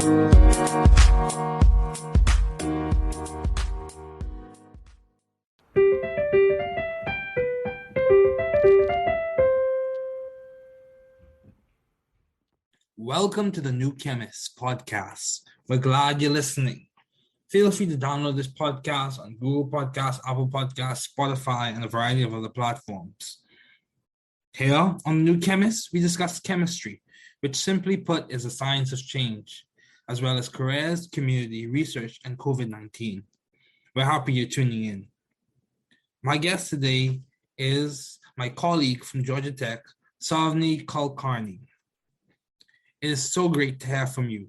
Welcome to the New Chemist podcast. We're glad you're listening. Feel free to download this podcast on Google Podcasts, Apple Podcasts, Spotify, and a variety of other platforms. Here on the New Chemist, we discuss chemistry, which simply put is a science of change, as well as careers, community, research, and COVID-19. We're happy you're tuning in. My guest today is my colleague from Georgia Tech, Savni Kulkarni. It is so great to hear from you.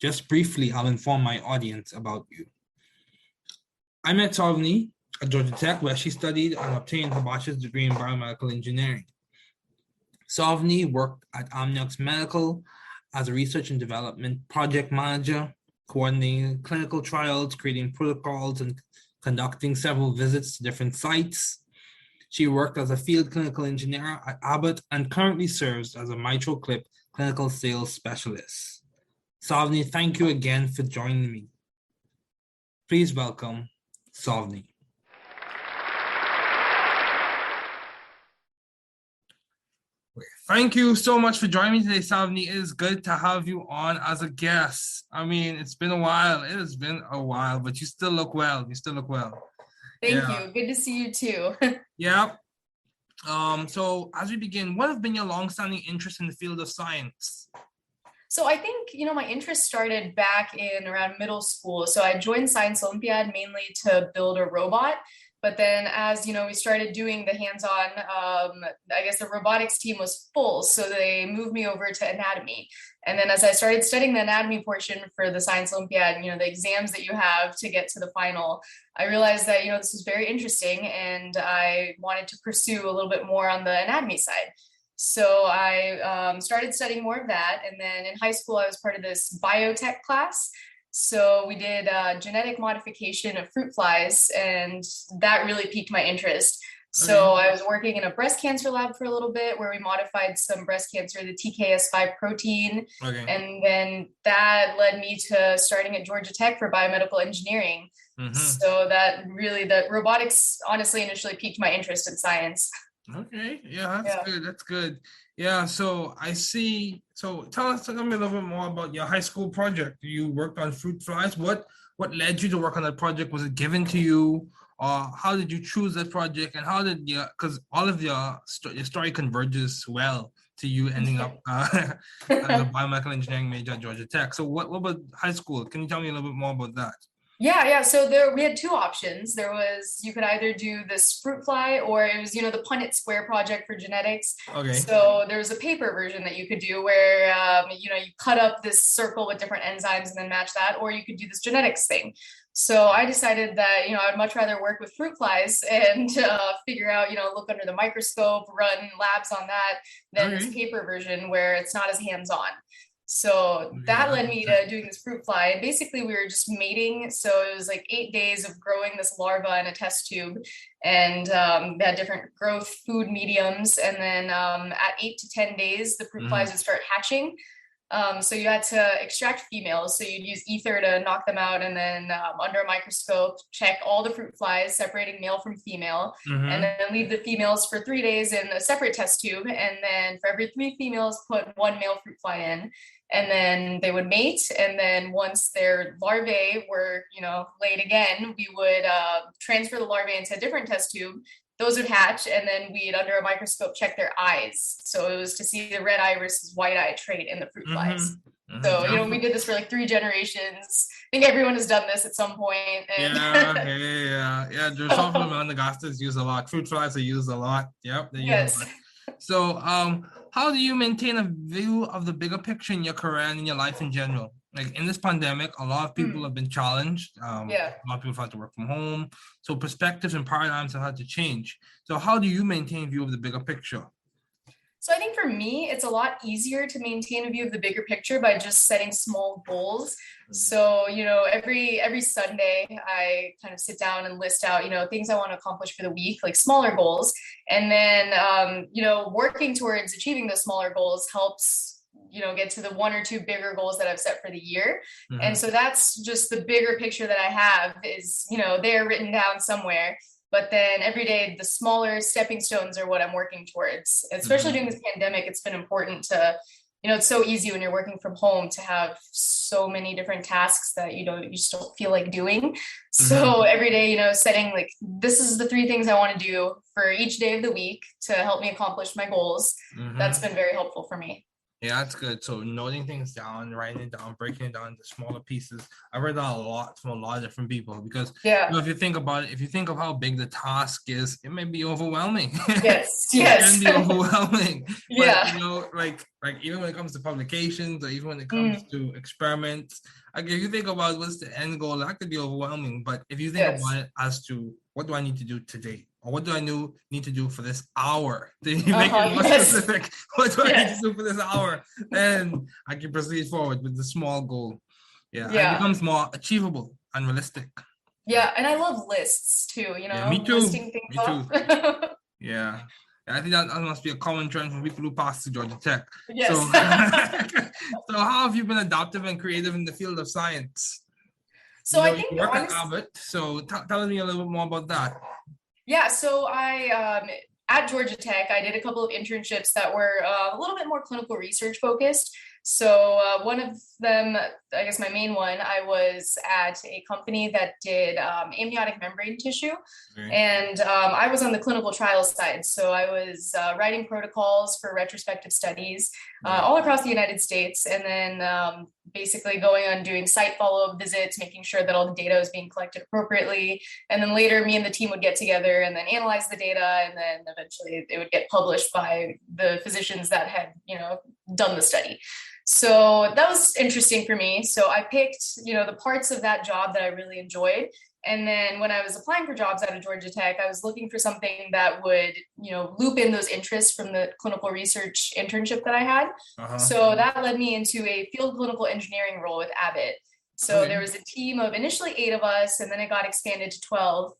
Just briefly, I'll inform my audience about you. I met Savni at Georgia Tech, where she studied and obtained her bachelor's degree in biomedical engineering. Savni worked at Amniox Medical as a research and development project manager, coordinating clinical trials, creating protocols, and conducting several visits to different sites. She worked as a field clinical engineer at Abbot and currently serves as a MitraClip clinical sales specialist. Savni, thank you again for joining me. Please welcome Savni. Thank you so much for joining me today, Savni. It is good to have you on as a guest. I mean, it's been a while. It has been a while, but you still look well. Thank you. Good to see you too. Yeah. So as we begin, what have been your long-standing interest in the field of science? So I think, my interest started back in around middle school. So I joined Science Olympiad mainly to build a robot. But then as, we started doing the hands-on, I guess the robotics team was full. So they moved me over to anatomy. And then as I started studying the anatomy portion for the Science Olympiad, the exams that you have to get to the final, I realized that, this was very interesting and I wanted to pursue a little bit more on the anatomy side. So I started studying more of that. And then in high school, I was part of this biotech class. So we did genetic modification of fruit flies, and that really piqued my interest. So I was working in a breast cancer lab for a little bit where we modified some breast cancer, the TKS5 protein. And then that led me to starting at Georgia Tech for biomedical engineering. So that robotics honestly initially piqued my interest in science. Okay. Yeah, good. That's good. Yeah. So I see. So tell me a little bit more about your high school project. You worked on fruit flies. What led you to work on that project? Was it given to you? Or how did you choose that project? And how did you, because all of your story converges well to you ending up as a biomedical engineering major at Georgia Tech. So what about high school? Can you tell me a little bit more about that? Yeah. So we had two options. There was, you could either do this fruit fly or it was, the Punnett Square project for genetics. So there was a paper version that you could do where, you cut up this circle with different enzymes and then match that, or you could do this genetics thing. So I decided that, I'd much rather work with fruit flies and figure out, look under the microscope, run labs on that than this paper version where it's not as hands-on. So that led me to doing this fruit fly. And basically we were just mating. So it was like 8 days of growing this larva in a test tube, and they had different growth food mediums. And then at 8 to 10 days, the fruit flies would start hatching. So you had to extract females. So you'd use ether to knock them out, and then under a microscope, check all the fruit flies, separating male from female, and then leave the females for 3 days in a separate test tube. And then for every 3 females, put 1 male fruit fly in, and then they would mate. And then once their larvae were, laid again, we would transfer the larvae into a different test tube. Those would hatch, and then we'd, under a microscope, check their eyes. So it was to see the red eye versus white eye trait in the fruit flies. So, we did this for like 3 generations. I think everyone has done this at some point. And Yeah. Drosophila melanogaster is used a lot. Fruit flies are used a lot. Yep. Yes. So, how do you maintain a view of the bigger picture in your career and in your life in general? Like in this pandemic, a lot of people have been challenged. A lot of people have had to work from home. So perspectives and paradigms have had to change. So how do you maintain a view of the bigger picture? So I think for me, it's a lot easier to maintain a view of the bigger picture by just setting small goals. So, every Sunday I kind of sit down and list out, things I want to accomplish for the week, like smaller goals. And then, working towards achieving those smaller goals helps, get to the one or two bigger goals that I've set for the year. Mhm. And so that's just the bigger picture that I have is, they're written down somewhere. But then every day, the smaller stepping stones are what I'm working towards. Especially during this pandemic, it's been important to, it's so easy when you're working from home to have so many different tasks that, you just don't feel like doing. So every day, setting like, this is the 3 things I want to do for each day of the week to help me accomplish my goals. That's been very helpful for me. Yeah, that's good. So noting things down, writing it down, breaking it down into smaller pieces. I've read that a lot from a lot of different people because if you think about it, if you think of how big the task is, it may be overwhelming. Yes. It can be overwhelming. Yeah. But like even when it comes to publications or even when it comes to experiments, like if you think about what's the end goal, that could be overwhelming. But if you think about it as to what do I need to do today? Or what do I need to do for this hour? Then you make it more specific. What do I need to do for this hour? Then I can proceed forward with the small goal. Yeah. It becomes more achievable and realistic. Yeah, and I love lists too, me too. listing things off. Yeah. I think that must be a common trend for people who pass to Georgia Tech. Yes. So how have you been adaptive and creative in the field of science? So I think you work at Abbot, so tell me a little bit more about that. Yeah, so I at Georgia Tech, I did a couple of internships that were a little bit more clinical research focused. So one of them, I guess my main one, I was at a company that did amniotic membrane tissue. And I was on the clinical trial side. So I was writing protocols for retrospective studies all across the United States. And then basically going on doing site follow-up visits, making sure that all the data was being collected appropriately. And then later me and the team would get together and then analyze the data. And then eventually it would get published by the physicians that had, done the study. So that was interesting for me. So I picked, the parts of that job that I really enjoyed. And then when I was applying for jobs out of Georgia Tech, I was looking for something that would, loop in those interests from the clinical research internship that I had. So that led me into a field clinical engineering role with Abbot. So there was a team of initially 8 of us, and then it got expanded to 12,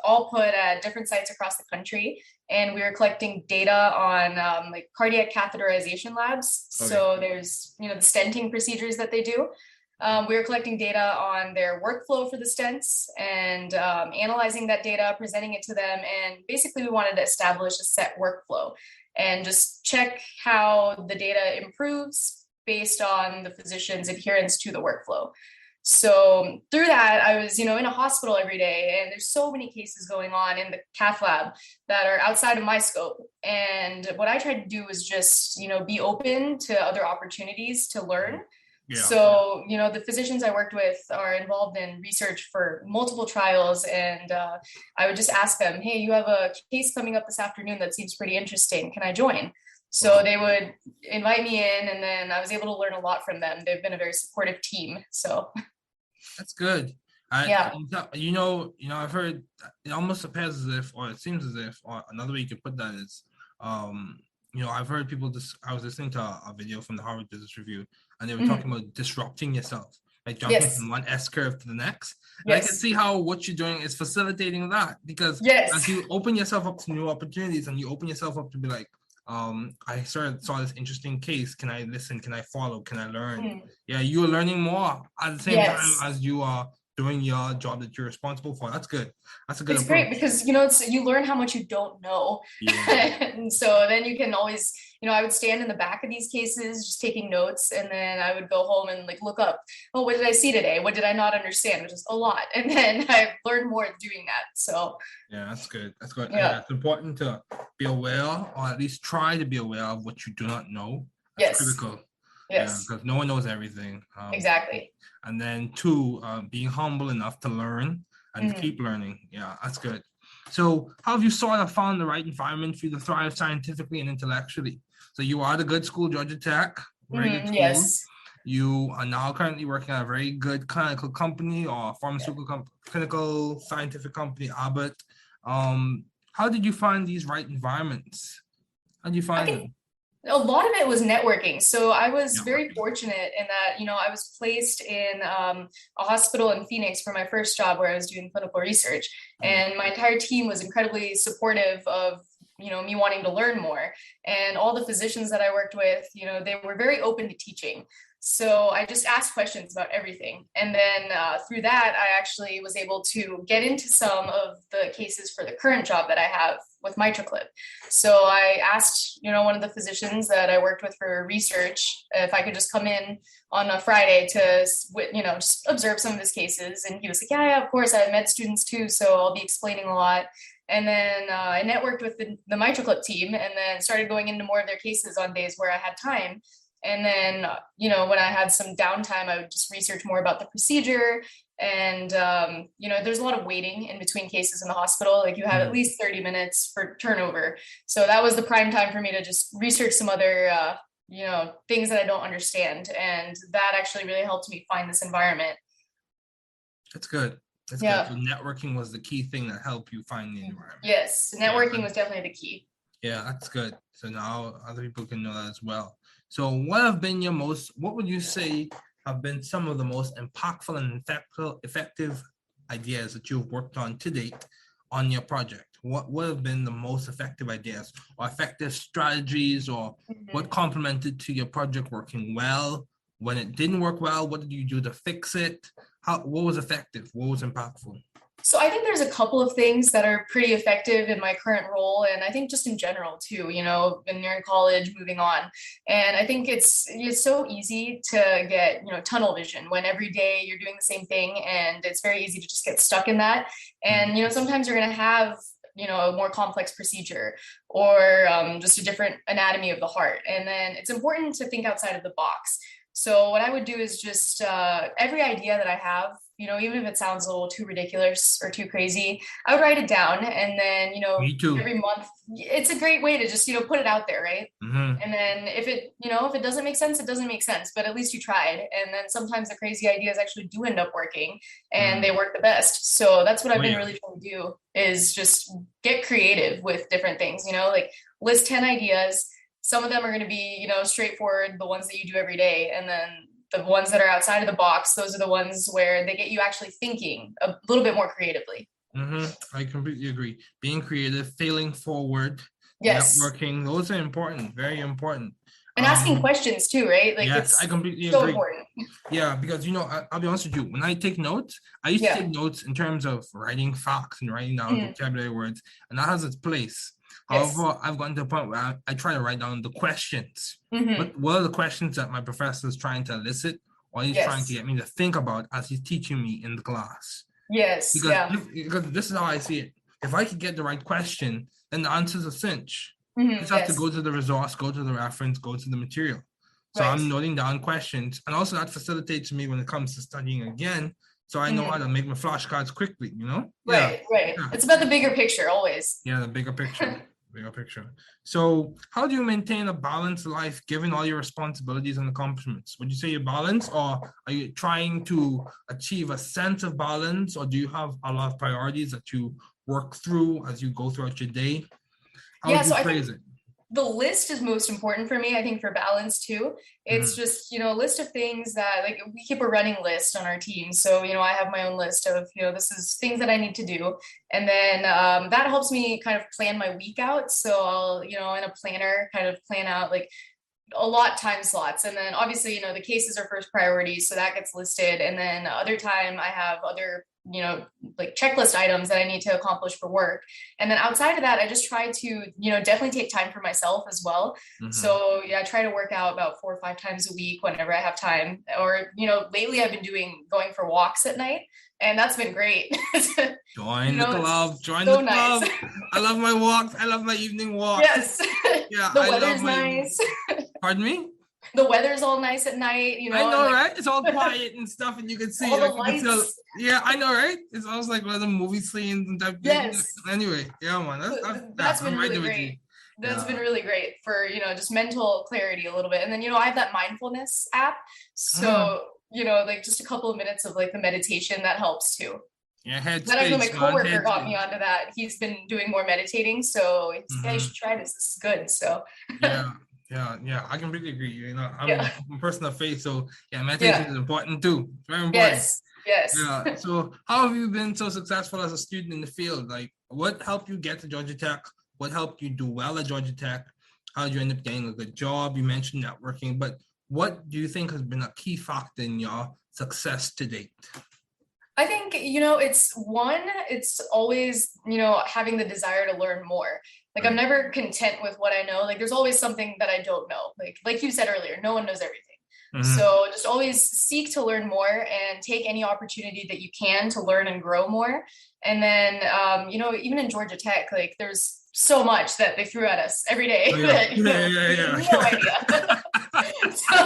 all put at different sites across the country. And we were collecting data on like cardiac catheterization labs. So there's, the stenting procedures that they do. We were collecting data on their workflow for the stents and analyzing that data, presenting it to them. And basically we wanted to establish a set workflow and just check how the data improves based on the physician's adherence to the workflow. So through that, I was, in a hospital every day, and there's so many cases going on in the cath lab that are outside of my scope. And what I tried to do was just, be open to other opportunities to learn. So, the physicians I worked with are involved in research for multiple trials. And I would just ask them, hey, you have a case coming up this afternoon that seems pretty interesting. Can I join? So they would invite me in, and then I was able to learn a lot from them. They've been a very supportive team. So that's good. I've heard it almost appears as if, or it seems as if, or another way you could put that is, I've heard people I was listening to a video from the Harvard Business Review, and they were talking about disrupting yourself, like jumping from one S curve to the next. And I can see how what you're doing is facilitating that, because as you open yourself up to new opportunities and you open yourself up to be like, I saw this interesting case. Can I listen? Can I follow? Can I learn? Yeah, you're learning more at the same time as you are doing your job that you're responsible for. That's good. That's a good approach. Great because, you learn how much you don't know. And so then you can always, I would stand in the back of these cases, just taking notes. And then I would go home and look up, what did I see today? What did I not understand? Which is a lot. And then I've learned more doing that. So yeah, that's good. That's good. Yeah. It's important to be aware, or at least try to be aware of what you do not know. That's critical. Yes. Because no one knows everything. Exactly. And then 2, being humble enough to learn and keep learning. Yeah, that's good. So how have you sort of found the right environment for you to thrive scientifically and intellectually? So you are at a good school, Georgia Tech, very good school. Yes. You are now currently working at a very good clinical company, or pharmaceutical clinical scientific company, Abbot. How did you find these right environments? How did you find them? A lot of it was networking. So I was very fortunate in that, I was placed in a hospital in Phoenix for my first job where I was doing clinical research. And my entire team was incredibly supportive of me wanting to learn more. And all the physicians that I worked with, they were very open to teaching. So I just asked questions about everything. And then through that, I actually was able to get into some of the cases for the current job that I have with MitraClip. So I asked, one of the physicians that I worked with for research, if I could just come in on a Friday to, just observe some of his cases. And he was like, yeah, of course, I have med students too. So I'll be explaining a lot. And then I networked with the MitraClip team and then started going into more of their cases on days where I had time. And then, when I had some downtime, I would just research more about the procedure. And, there's a lot of waiting in between cases in the hospital. Like you have at least 30 minutes for turnover. So that was the prime time for me to just research some other, things that I don't understand. And that actually really helped me find this environment. That's good. That's good. So networking was the key thing that helped you find the environment. Yes, networking was definitely the key. Yeah, that's good. So now other people can know that as well. So what would you say have been some of the most impactful and effective ideas that you've worked on to date on your project? What would have been the most effective ideas or effective strategies, or what complemented to your project working well? When it didn't work well, what did you do to fix it? What was effective? What was impactful? So I think there's a couple of things that are pretty effective in my current role. And I think just in general too, when you're in college, moving on. And I think it's so easy to get, tunnel vision when every day you're doing the same thing. And it's very easy to just get stuck in that. And, sometimes you're going to have, a more complex procedure or just a different anatomy of the heart. And then it's important to think outside of the box. So what I would do is just every idea that I have, even if it sounds a little too ridiculous or too crazy, I would write it down. And then, every month, it's a great way to just, put it out there. Right. And then if it doesn't make sense, it doesn't make sense, but at least you tried. And then sometimes the crazy ideas actually do end up working and they work the best. So that's what I've been really trying to do, is just get creative with different things, like list 10 ideas. Some of them are going to be, straightforward, the ones that you do every day. And then the ones that are outside of the box, those are the ones where they get you actually thinking a little bit more creatively. I completely agree. Being creative, failing forward, networking, those are important, very important. And asking questions too, right? Like, yes, I completely so agree. Important. Yeah, because, I'll be honest with you. When I take notes, I used to take notes in terms of writing facts and writing down vocabulary words, and that has its place. However, I've gotten to a point where I try to write down the questions. What are the questions that my professor is trying to elicit, or he's trying to get me to think about as he's teaching me in the class? Yes. Because this is how I see it. If I could get the right question, then the answer's a cinch. You just have to go to the resource, go to the reference, go to the material. So I'm noting down questions, and also that facilitates me when it comes to studying again. So I know how to make my flashcards quickly, Right. Yeah. It's about the bigger picture always. Yeah, the bigger picture. Bigger picture. So how do you maintain a balanced life given all your responsibilities and accomplishments? Would you say you're balanced, or are you trying to achieve a sense of balance, or do you have a lot of priorities that you work through as you go throughout your day? How would you phrase it? The list is most important for me, I think, for balance too. It's just, a list of things that, like, we keep a running list on our team. So, I have my own list of, this is things that I need to do. And then that helps me kind of plan my week out. So I'll, in a planner, kind of plan out like a lot time slots. And then obviously, the cases are first priority. So that gets listed. And then other time I have other, like checklist items that I need to accomplish for work. And then outside of that, I just try to, definitely take time for myself as well. So I try to work out about 4 or 5 times a week whenever I have time. Or, lately I've been going for walks at night, and that's been great. Join the club. Join the club. Nice. I love my walks. I love my evening walks. Yes. Yeah. The weather's nice. Pardon me? The weather's all nice at night, I know, right? It's all quiet and stuff, and you can see all the lights. Yeah, I know, right? It's almost like one of the movie scenes and type. Yes. Anyway, yeah, man, that's been really great. That's been really great for, just mental clarity a little bit. And then, I have that mindfulness app. So, like just a couple of minutes of like the meditation that helps too. Yeah, headspace. Then actually my coworker got me onto that. He's been doing more meditating, so he's like, you should try this. This is good. So Yeah, I completely agree. I'm a person of faith, so meditation is important too. It's very important. Yes. Yeah. So how have you been so successful as a student in the field? Like, what helped you get to Georgia Tech? what helped you do well at Georgia Tech? How did you end up getting a good job? You mentioned networking, but what do you think has been a key factor in your success to date? I think, it's always, having the desire to learn more. Like, I'm never content with what I know. Like, there's always something that I don't know. Like you said earlier, no one knows everything. So just always seek to learn more and take any opportunity that you can to learn and grow more. And then, even in Georgia Tech, like, there's so much that they threw at us every day that we had no idea. So,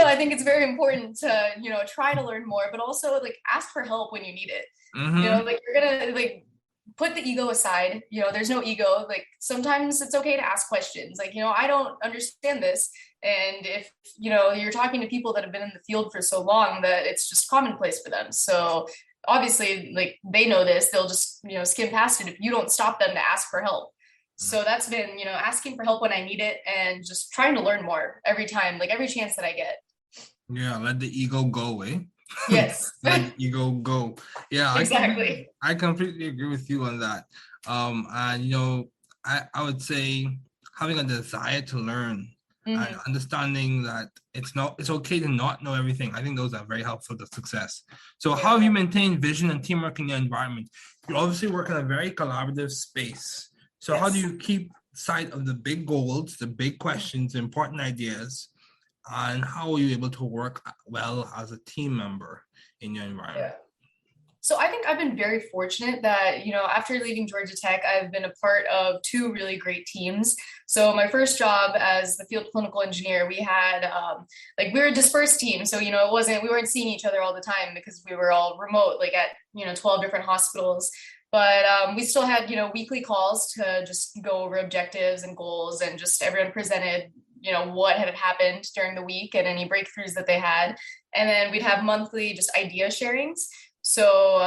I think it's very important to, try to learn more, but also like ask for help when you need it. Like, you're gonna like put the ego aside. There's no ego. Like, sometimes it's okay to ask questions. Like, I don't understand this. And if, you're talking to people that have been in the field for so long that it's just commonplace for them. So obviously, like, they know this, they'll just, skim past it if you don't stop them to ask for help. So that's been, asking for help when I need it and just trying to learn more every time, like every chance that I get. Yeah, let the ego go, eh? Yes. Let the ego go. Yeah, exactly. I completely agree with you on that. And I would say having a desire to learn and understanding that it's okay to not know everything. I think those are very helpful to success. So how have you maintained vision and teamwork in your environment? You obviously work in a very collaborative space. So how do you keep sight of the big goals, the big questions, the important ideas, and how are you able to work well as a team member in your environment? So I think I've been very fortunate that, after leaving Georgia Tech, I've been a part of two really great teams. So my first job as the field clinical engineer, we had, we were a dispersed team. So, we weren't seeing each other all the time because we were all remote, like at, 12 different hospitals. But we still had, weekly calls to just go over objectives and goals, and just everyone presented, what had happened during the week and any breakthroughs that they had. And then we'd have monthly just idea sharings. So,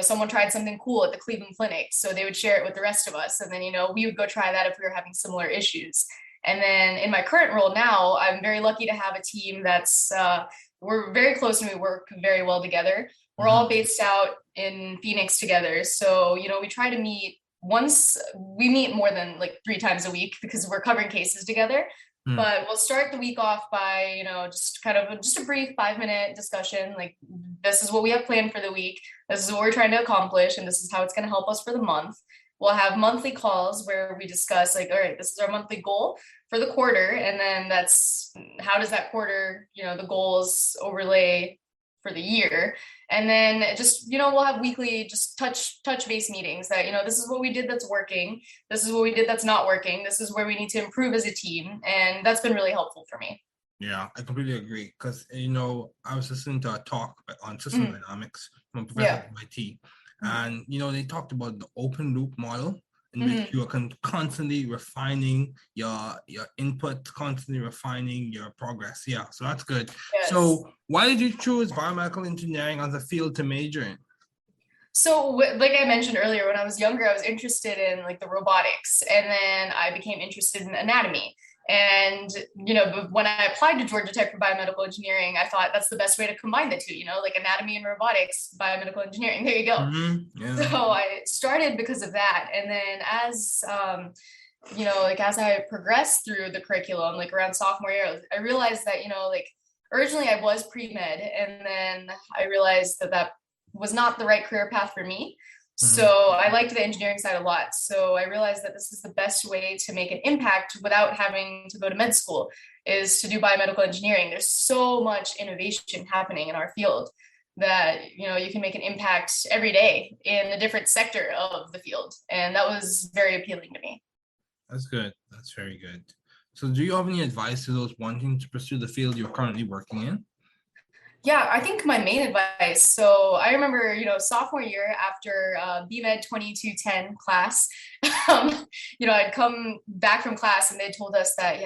someone tried something cool at the Cleveland Clinic, so they would share it with the rest of us. And then, we would go try that if we were having similar issues. And then in my current role now, I'm very lucky to have a team that's, we're very close and we work very well together. We're all based out in Phoenix together. So, we try to meet we meet more than like 3 times a week because we're covering cases together. But we'll start the week off by, just a brief 5-minute discussion. Like, this is what we have planned for the week. This is what we're trying to accomplish. And this is how it's going to help us for the month. We'll have monthly calls where we discuss like, all right, this is our monthly goal for the quarter. And then that's how does that quarter, the goals overlay for the year. And then just, we'll have weekly just touch base meetings that, this is what we did that's working. This is what we did that's not working. This is where we need to improve as a team. And that's been really helpful for me. Yeah, I completely agree. Because, I was listening to a talk on system dynamics from a professor at MIT. And, they talked about the open loop model in which you are constantly refining your input, constantly refining your progress. Yeah, so that's good. Yes. So why did you choose biomedical engineering as a field to major in? So like I mentioned earlier, when I was younger, I was interested in like the robotics, and then I became interested in anatomy. And, when I applied to Georgia Tech for biomedical engineering, I thought that's the best way to combine the two, like anatomy and robotics, biomedical engineering. There you go. Yeah. So I started because of that. And then as, as I progressed through the curriculum, like around sophomore year, I realized that, originally I was pre-med, and then I realized that was not the right career path for me. So I liked the engineering side a lot. So I realized that this is the best way to make an impact without having to go to med school, is to do biomedical engineering. There's so much innovation happening in our field that, you can make an impact every day in a different sector of the field. And that was very appealing to me. That's good. That's very good. So do you have any advice to those wanting to pursue the field you're currently working in? Yeah, I think my main advice. So I remember, sophomore year after BMed 2210 class, I'd come back from class and they told us that,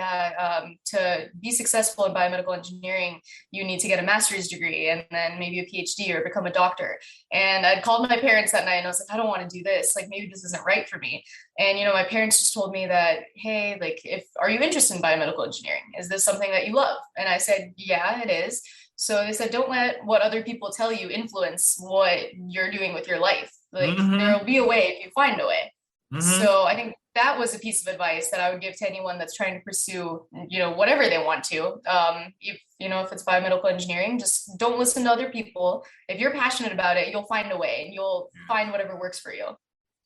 to be successful in biomedical engineering, you need to get a master's degree and then maybe a PhD or become a doctor. And I'd called my parents that night and I was like, I don't want to do this. Like, maybe this isn't right for me. And, my parents just told me that, hey, like, are you interested in biomedical engineering? Is this something that you love? And I said, yeah, it is. So they said, don't let what other people tell you influence what you're doing with your life. Like, there'll be a way if you find a way. So I think that was a piece of advice that I would give to anyone that's trying to pursue, whatever they want to. If it's biomedical engineering, just don't listen to other people. If you're passionate about it, you'll find a way and you'll find whatever works for you.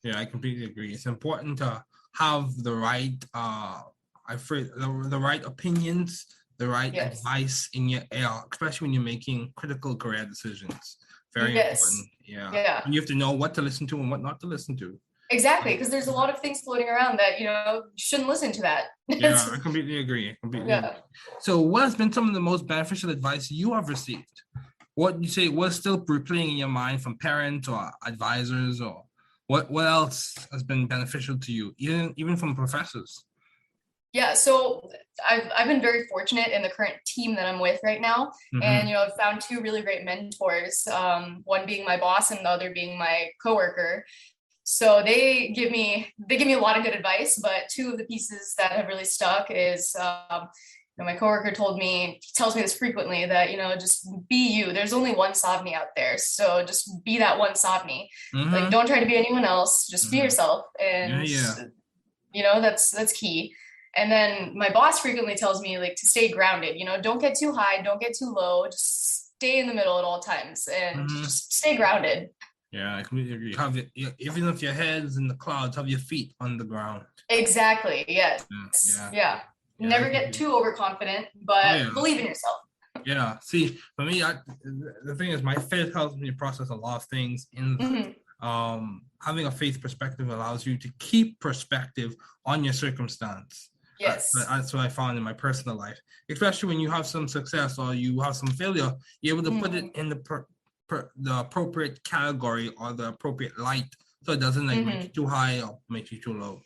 Yeah, I completely agree. It's important to have the right, the right opinions, the right advice in your, especially when you're making critical career decisions. Very important. Yeah. And you have to know what to listen to and what not to listen to. Exactly, because there's a lot of things floating around that, you shouldn't listen to that. Yeah, I completely agree. Agree. So what has been some of the most beneficial advice you have received? What you say was still replaying in your mind from parents or advisors, or what else has been beneficial to you, even from professors? Yeah, so I've been very fortunate in the current team that I'm with right now. Mm-hmm. And, I've found two really great mentors, one being my boss and the other being my coworker. So they give me a lot of good advice, but two of the pieces that have really stuck is, my coworker tells me this frequently that, just be you. There's only one Savni out there. So just be that one Savni. Mm-hmm. Like, don't try to be anyone else. Just be yourself. And, that's key. And then my boss frequently tells me, like, to stay grounded, don't get too high, don't get too low, just stay in the middle at all times and just stay grounded. Yeah, I completely agree. Even if your head's in the clouds, have your feet on the ground. Exactly. Yes. Yeah. Never get too overconfident, but believe in yourself. Yeah. See, for me, the thing is, my faith helps me process a lot of things. Having a faith perspective allows you to keep perspective on your circumstance. Yes. That's what I found in my personal life, especially when you have some success or you have some failure. You're able to put it in the appropriate category or the appropriate light, so it doesn't make you too high or make you too low.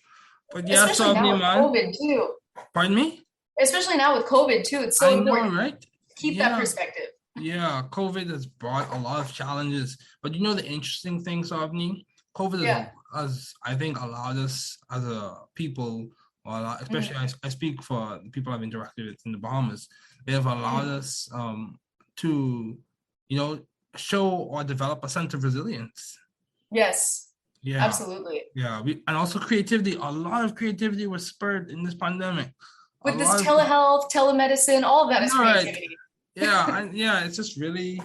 But yeah, especially now with COVID too. Pardon me? Especially now with COVID too, it's so important. Right? Keep that perspective. Yeah, COVID has brought a lot of challenges, but the interesting thing, Savni, COVID has, I think, allowed us as a people, especially I speak for the people I've interacted with in the Bahamas, they have allowed us to, show or develop a sense of resilience. Yes. Yeah. Absolutely. Yeah. And also creativity. A lot of creativity was spurred in this pandemic. With this telehealth, telemedicine, all of that is creativity. Yeah. It's just really,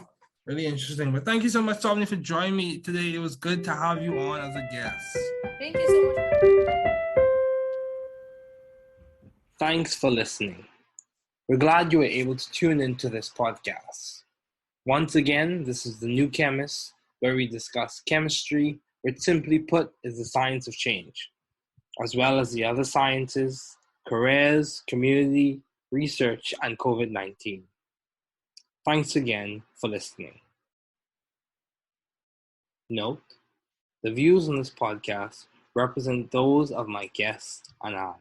really interesting. But thank you so much, Savni, for joining me today. It was good to have you on as a guest. Thank you so much. Thanks for listening. We're glad you were able to tune into this podcast. Once again, this is the New Chemist, where we discuss chemistry, which simply put is the science of change, as well as the other sciences, careers, community, research, and COVID-19. Thanks again for listening. Note, the views on this podcast represent those of my guests and I.